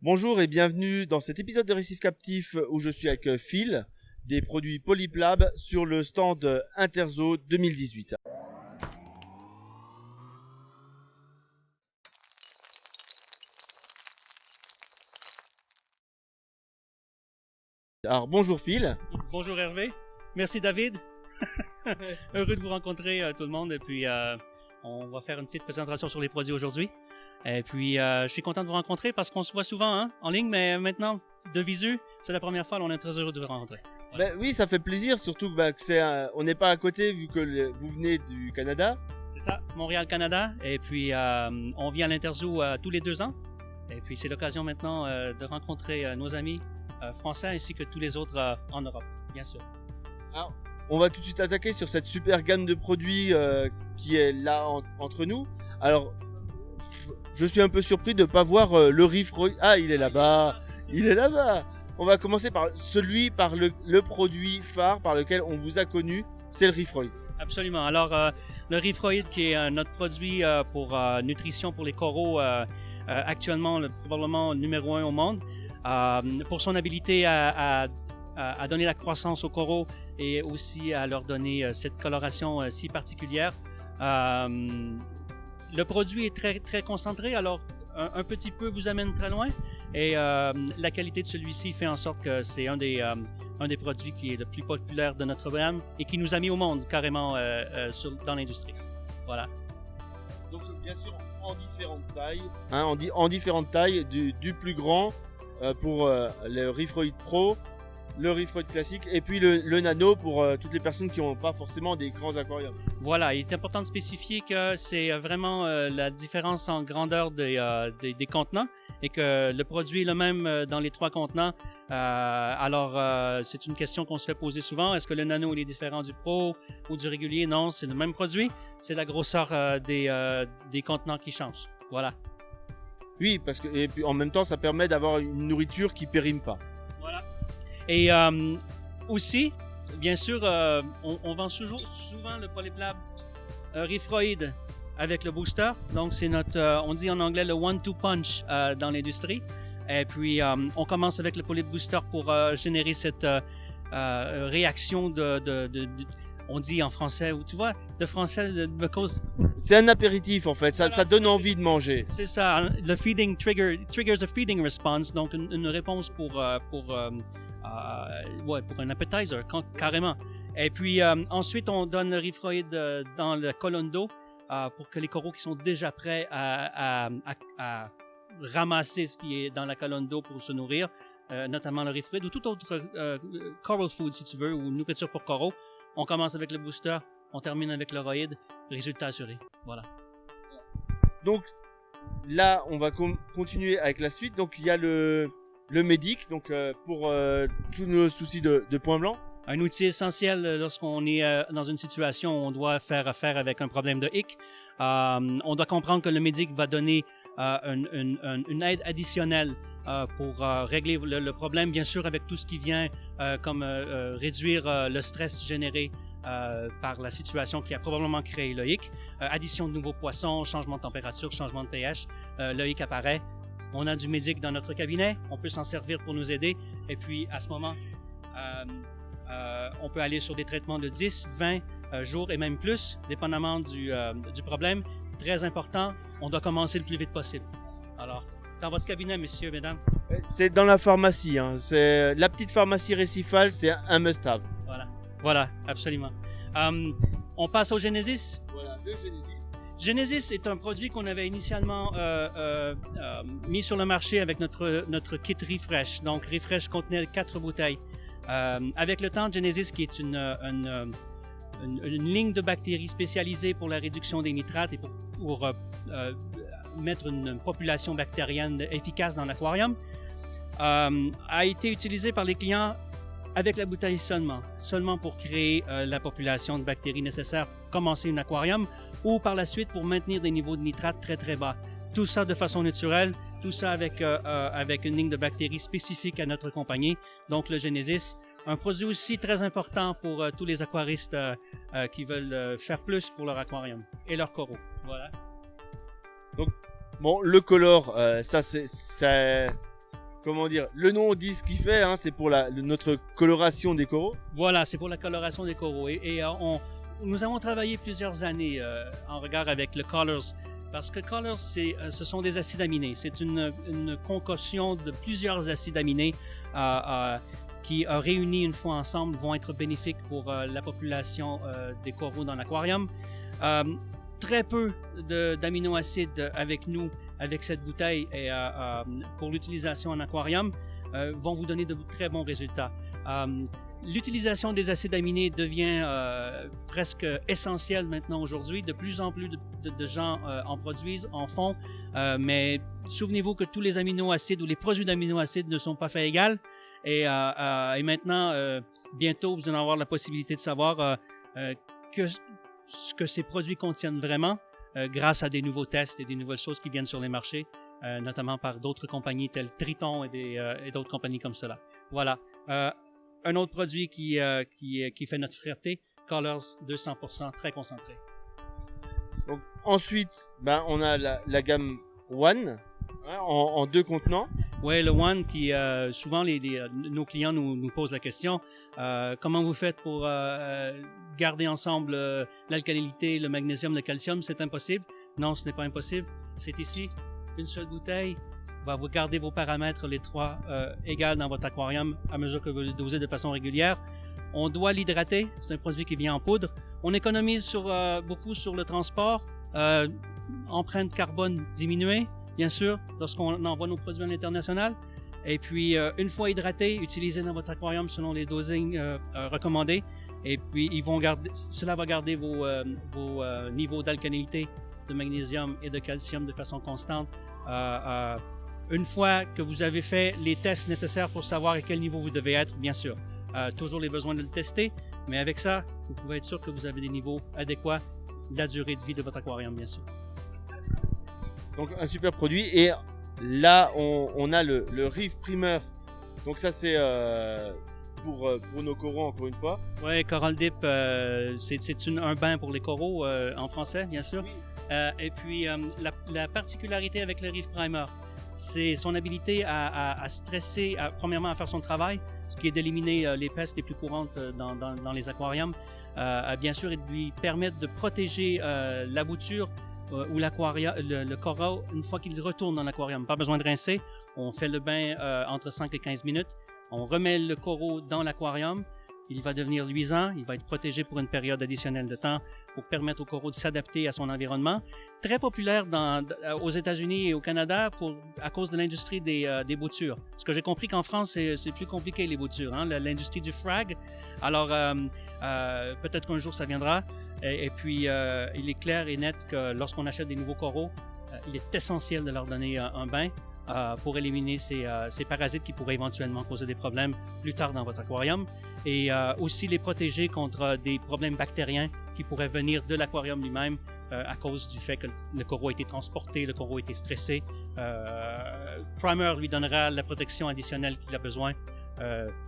Bonjour et bienvenue dans cet épisode de Récif Captif où je suis avec Phil des produits Polyplab sur le stand Interzo 2018. Alors bonjour Phil. Bonjour Hervé, merci David. Heureux de vous rencontrer tout le monde et puis on va faire une petite présentation sur les produits aujourd'hui. Et puis je suis content de vous rencontrer parce qu'on se voit souvent en ligne, mais maintenant de visu, c'est la première fois, on est très heureux de vous rencontrer. Voilà. Ben, oui, ça fait plaisir, surtout que on n'est pas à côté vu que vous venez du Canada. C'est ça, Montréal, Canada, et puis on vient à l'Interzo tous les 2 ans. Et puis c'est l'occasion maintenant de rencontrer nos amis français ainsi que tous les autres en Europe, bien sûr. Alors, on va tout de suite attaquer sur cette super gamme de produits qui est là entre nous. Alors, je suis un peu surpris de ne pas voir le Reef-Roid. Ah, il est là-bas. Il est là-bas. On va commencer par le produit phare par lequel on vous a connu, c'est le Reef-Roid. Absolument. Alors, le Reef-Roid qui est notre produit pour nutrition pour les coraux, actuellement probablement numéro 1 au monde, pour son habilité à donner la croissance aux coraux et aussi à leur donner cette coloration si particulière. Le produit est très, très concentré, alors un petit peu vous amène très loin et la qualité de celui-ci fait en sorte que c'est un des produits qui est le plus populaire de notre gamme et qui nous a mis au monde carrément dans l'industrie. Voilà. Donc bien sûr en différentes tailles, en différentes tailles, du plus grand pour le Reef-Roid Pro, le Reef-Roid classique et puis le nano pour toutes les personnes qui n'ont pas forcément des grands aquariums. Voilà, il est important de spécifier que c'est vraiment la différence en grandeur des contenants et que le produit est le même dans les 3 contenants. Alors, c'est une question qu'on se fait poser souvent. Est-ce que le nano il est différent du pro ou du régulier? Non, c'est le même produit. C'est la grosseur des contenants qui change. Voilà. Oui, parce que et puis en même temps, ça permet d'avoir une nourriture qui périme pas. Voilà. Et aussi, bien sûr, on vend souvent le Polyplab Reef-Roid avec le booster. Donc, c'est notre, on dit en anglais le one-two punch dans l'industrie. Et puis, on commence avec le Polyp Booster pour générer cette réaction on dit en français, tu vois, le français me cause... C'est un apéritif en fait, ça donne envie de manger. C'est ça, le feeding triggers a feeding response, donc une réponse pour un appetizer, carrément. Et puis ensuite, on donne le Reef-Roid dans la colonne d'eau pour que les coraux qui sont déjà prêts à ramasser ce qui est dans la colonne d'eau pour se nourrir, notamment le Reef-Roid ou tout autre coral food si tu veux, ou nourriture pour coraux. On commence avec le booster, on termine avec le Roid, résultat assuré. Voilà. Donc là, on va continuer avec la suite. Donc il y a le Medic, donc pour tous nos soucis de points blancs. Un outil essentiel lorsqu'on est dans une situation où on doit faire affaire avec un problème de hic. On doit comprendre que le Medic va donner une aide additionnelle pour régler le problème, bien sûr, avec tout ce qui vient comme réduire le stress généré par la situation qui a probablement créé le hic. Addition de nouveaux poissons, changement de température, changement de pH, le hic apparaît. On a du Medic dans notre cabinet, on peut s'en servir pour nous aider. Et puis, à ce moment, on peut aller sur des traitements de 10, 20 jours et même plus, dépendamment du problème. Très important, on doit commencer le plus vite possible. Alors, dans votre cabinet, messieurs, mesdames. C'est dans la pharmacie, hein. C'est la petite pharmacie récifale, c'est un must-have. Voilà, absolument. On passe au Genesis. Voilà, le Genesis. Genesis est un produit qu'on avait initialement mis sur le marché avec notre kit Refresh. Donc, Refresh contenait 4 bouteilles. Avec le temps, Genesis, qui est une ligne de bactéries spécialisée pour la réduction des nitrates et pour mettre une population bactérienne efficace dans l'aquarium, a été utilisé par les clients avec la bouteille seulement pour créer la population de bactéries nécessaires pour commencer un aquarium ou par la suite pour maintenir des niveaux de nitrates très très bas. Tout ça de façon naturelle, tout ça avec une ligne de bactéries spécifique à notre compagnie, donc le Genesis. Un produit aussi très important pour tous les aquaristes qui veulent faire plus pour leur aquarium et leurs coraux. Voilà. Donc, bon, le color, ça comment dire, le nom dit ce qu'il fait, hein, c'est pour notre coloration des coraux. Voilà, c'est pour la coloration des coraux. Nous avons travaillé plusieurs années en regard avec le Colors, parce que Colors, ce sont des acides aminés. C'est une concoction de plusieurs acides aminés qui, réunis une fois ensemble, vont être bénéfiques pour la population des coraux dans l'aquarium. Très peu d'aminoacides avec nous, avec cette bouteille, et pour l'utilisation en aquarium, vont vous donner de très bons résultats. L'utilisation des acides aminés devient presque essentielle maintenant aujourd'hui. De plus en plus de gens en produisent, en font, mais souvenez-vous que tous les aminoacides ou les produits d'aminoacides ne sont pas faits égaux. Et maintenant, bientôt, vous allez avoir la possibilité de savoir ce que ces produits contiennent vraiment grâce à des nouveaux tests et des nouvelles choses qui viennent sur les marchés, notamment par d'autres compagnies telles Triton et d'autres compagnies comme cela. Voilà. Un autre produit qui fait notre fierté, Colors 200%, très concentré. Donc, ensuite, on a la gamme One, hein, en 2 contenants. Oui, le One qui, souvent, nos clients nous posent la question, comment vous faites pour garder ensemble l'alcalinité, le magnésium, le calcium? C'est impossible. Non, ce n'est pas impossible. C'est ici, une seule bouteille va vous garder vos paramètres, les 3 égales dans votre aquarium à mesure que vous le dosez de façon régulière. On doit l'hydrater, c'est un produit qui vient en poudre. On économise beaucoup sur le transport, empreinte carbone diminuée, bien sûr, lorsqu'on envoie nos produits à l'international. Et puis, une fois hydraté, utilisé dans votre aquarium selon les dosings recommandés. Et puis, cela va garder vos niveaux d'alcalinité, de magnésium et de calcium de façon constante. Une fois que vous avez fait les tests nécessaires pour savoir à quel niveau vous devez être, bien sûr, toujours les besoins de le tester, mais avec ça, vous pouvez être sûr que vous avez des niveaux adéquats de la durée de vie de votre aquarium, bien sûr. Donc un super produit, et là on a le Reef Primer, donc ça c'est pour nos coraux encore une fois. Oui, Coral Dip, c'est un bain pour les coraux en français, bien sûr. Oui. Et puis la particularité avec le Reef Primer, c'est son habilité à stresser, premièrement à faire son travail, ce qui est d'éliminer les pestes les plus courantes dans les aquariums, bien sûr, et de lui permettre de protéger la bouture ou le coral une fois qu'il retourne dans l'aquarium. Pas besoin de rincer, on fait le bain entre 5 et 15 minutes, on remet le coral dans l'aquarium, il va devenir luisant, il va être protégé pour une période additionnelle de temps pour permettre au coral de s'adapter à son environnement. Très populaire aux États-Unis et au Canada à cause de l'industrie des boutures. Ce que j'ai compris qu'en France, c'est plus compliqué les boutures, hein, l'industrie du frag. Alors, peut-être qu'un jour ça viendra. Et puis, il est clair et net que lorsqu'on achète des nouveaux coraux, il est essentiel de leur donner un bain pour éliminer ces parasites qui pourraient éventuellement causer des problèmes plus tard dans votre aquarium, et aussi les protéger contre des problèmes bactériens qui pourraient venir de l'aquarium lui-même à cause du fait que le coraux a été transporté, le coraux a été stressé. Primer lui donnera la protection additionnelle qu'il a besoin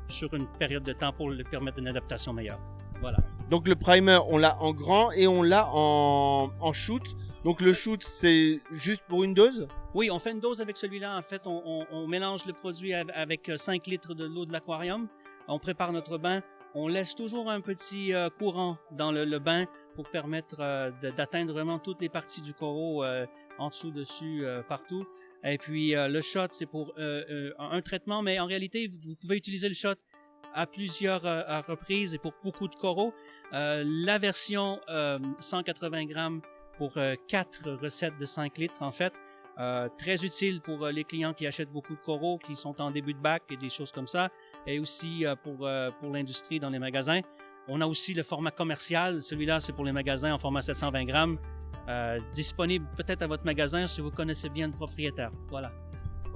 sur une période de temps pour lui permettre une adaptation meilleure. Voilà. Donc le primer, on l'a en grand et on l'a en shoot. Donc le shoot, c'est juste pour une dose? Oui, on fait une dose avec celui-là. En fait, on mélange le produit avec 5 litres de l'eau de l'aquarium. On prépare notre bain. On laisse toujours un petit courant dans le bain pour permettre d'atteindre vraiment toutes les parties du coral, en dessous, dessus, partout. Et puis le shot, c'est pour un traitement, mais en réalité, vous pouvez utiliser le shot à plusieurs reprises et pour beaucoup de coraux. La version 180 grammes pour 4 recettes de 5 litres, en fait. Très utile pour les clients qui achètent beaucoup de coraux, qui sont en début de bac et des choses comme ça, et aussi pour l'industrie dans les magasins. On a aussi le format commercial. Celui-là, c'est pour les magasins en format 720 grammes, disponible peut-être à votre magasin si vous connaissez bien le propriétaire. Voilà.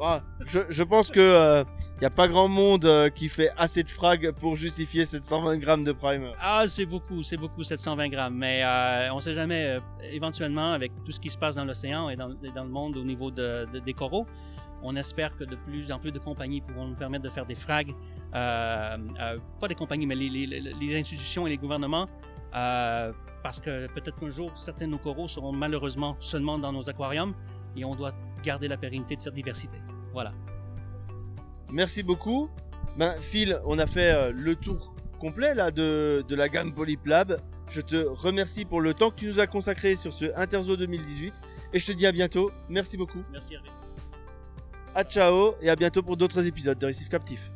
Ah, je pense que y a pas grand monde qui fait assez de frag pour justifier 720 grammes de primer. Ah, c'est beaucoup 720 grammes, mais on ne sait jamais, éventuellement, avec tout ce qui se passe dans l'océan et dans le monde au niveau des coraux, on espère que de plus en plus de compagnies pourront nous permettre de faire des frags, pas des compagnies, mais les institutions et les gouvernements, parce que peut-être qu'un jour, certains de nos coraux seront malheureusement seulement dans nos aquariums et on doit garder la pérennité de cette diversité. Voilà. Merci beaucoup. Ben, Phil, on a fait le tour complet là, de la gamme Polyplab. Je te remercie pour le temps que tu nous as consacré sur ce Interzo 2018 et je te dis à bientôt. Merci beaucoup. Merci Hervé. À ciao et à bientôt pour d'autres épisodes de Récif Captif.